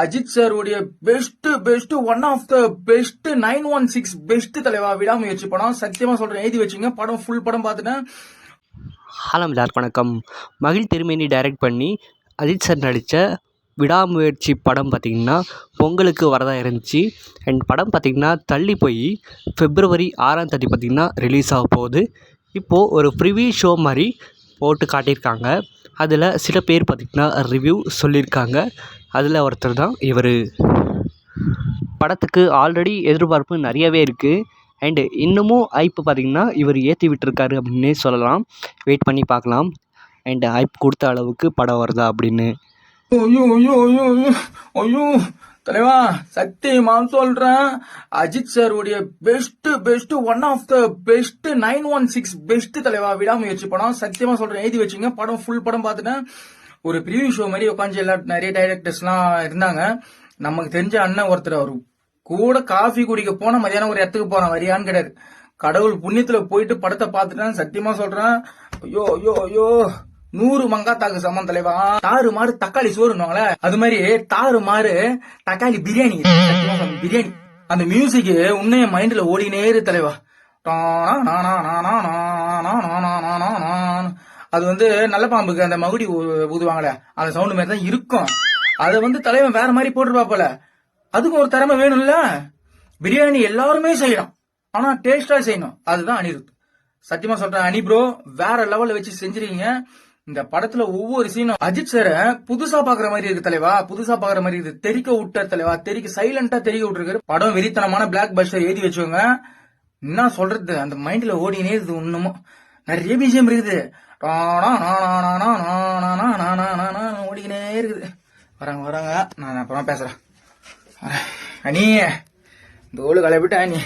Ajith sir உடைய best best one of the best 916 best தலைவா விடாமுயற்சி படம். சத்தியமா சொல்றேன், எழுதி வச்சுங்க. படம் ஃபுல் படம் பார்த்துட்டேன். ஹாலம் எல்லாருக்கும் வணக்கம். மகிழ் திருமேனி டைரக்ட் பண்ணி அஜித் சார் நடித்த விடாமுயற்சி படம் பார்த்திங்கன்னா பொங்கலுக்கு வரதா இருந்துச்சு. அண்ட் படம் பார்த்திங்கன்னா தள்ளி போய் February 6ஆம் தேதி பார்த்திங்கன்னா ரிலீஸ் ஆக போகுது. இப்போது ஒரு ப்ரிவியூ ஷோ மாதிரி போட்டு காட்டியிருக்காங்க. அதில் சில பேர் பார்த்திங்கன்னா ரிவ்யூ சொல்லியிருக்காங்க. அதில் ஒருத்தர் தான் இவர். படத்துக்கு ஆல்ரெடி எதிர்பார்ப்பு நிறையவே இருக்குது. அண்டு இன்னமும் ஹைப்பு பார்த்திங்கன்னா இவர் ஏற்றி விட்டுருக்காரு அப்படின்னே சொல்லலாம். வெயிட் பண்ணி பார்க்கலாம். அண்டு ஹைப் கொடுத்த அளவுக்கு படம் வருதா அப்படின்னு. ஐயோ ஐயோ ஐயோ ஐயோ ஐயோ தலைவா, சத்தியமா சொல்றேன், அஜித் சார் உடைய best best one of the best 916 best தலைவா விடாமுயற்சி படம். சத்தியமா சொல்றேன், எழுதி வச்சுங்க. படம் ஃபுல் படம் பார்த்துட்டேன். ஒரு ப்ரிவியூ ஷோ மாதிரி உட்காந்து எல்லாரும் நிறைய டைரக்டர்ஸ்லாம் இருந்தாங்க. நமக்கு தெரிஞ்ச அண்ணன் ஒருத்தர், அவரு கூட காஃபி குடிக்க போன மதியானம் ஒரு இடத்துக்கு போறான், வரியான்னு கிடையாது. கடவுள் புண்ணியத்துல போயிட்டு படத்தை பார்த்துட்டேன். சத்தியமா சொல்றேன், ஐயோ ஐயோ ஐயோ 100 மங்காத்தாக்கு சமம் தலைவா. தாறு மாறு தக்காளி சோறுவாங்களே, அது மாதிரி தாறு மாறு தக்காளி பிரியாணி. பிரியாணி அந்த மியூசிக் உன்னைய மைண்ட்ல ஓடினே இரு தலைவா. அது நல்ல பாம்புக்கு அந்த மகுடி ஊதுவாங்களே, அந்த சவுண்ட் மாதிரி தான் இருக்கும். அதை தலைவன் வேற மாதிரி போட்டுருப்பா போல. அதுக்கும் ஒரு திறமை வேணும்ல. பிரியாணி எல்லாருமே செய்யணும், ஆனா டேஸ்டா செய்யணும். அதுதான் அனிருத். சத்தியமா சொல்றேன், அனி ப்ரோ வேற லெவல்ல வச்சு செஞ்சிருக்கீங்க. இந்த படத்துல ஒவ்வொரு சீனும் அஜித் சார புதுசா பாக்குற மாதிரி இருக்கு தலைவா. புதுசா பாக்குற மாதிரி இருக்கு. தெறிக்க விட்டார் தலைவா. சைலண்டா தெறிக்க விட்டுருக்காரு. படம் வெறித்தனமான பிளாக் பஸ்டர், எழுதி வச்சுக்கோங்க. என்ன சொல்றது, அந்த மைண்ட்ல ஓடினே இருக்குது. இன்னமும் நிறைய விஷயம் இருக்குது, ஓடிக்கினே இருக்குது. வராங்க. நான் அப்புறம் பேசுறேன். அனி இந்த ஓடு கலைப்பிட்ட அனி.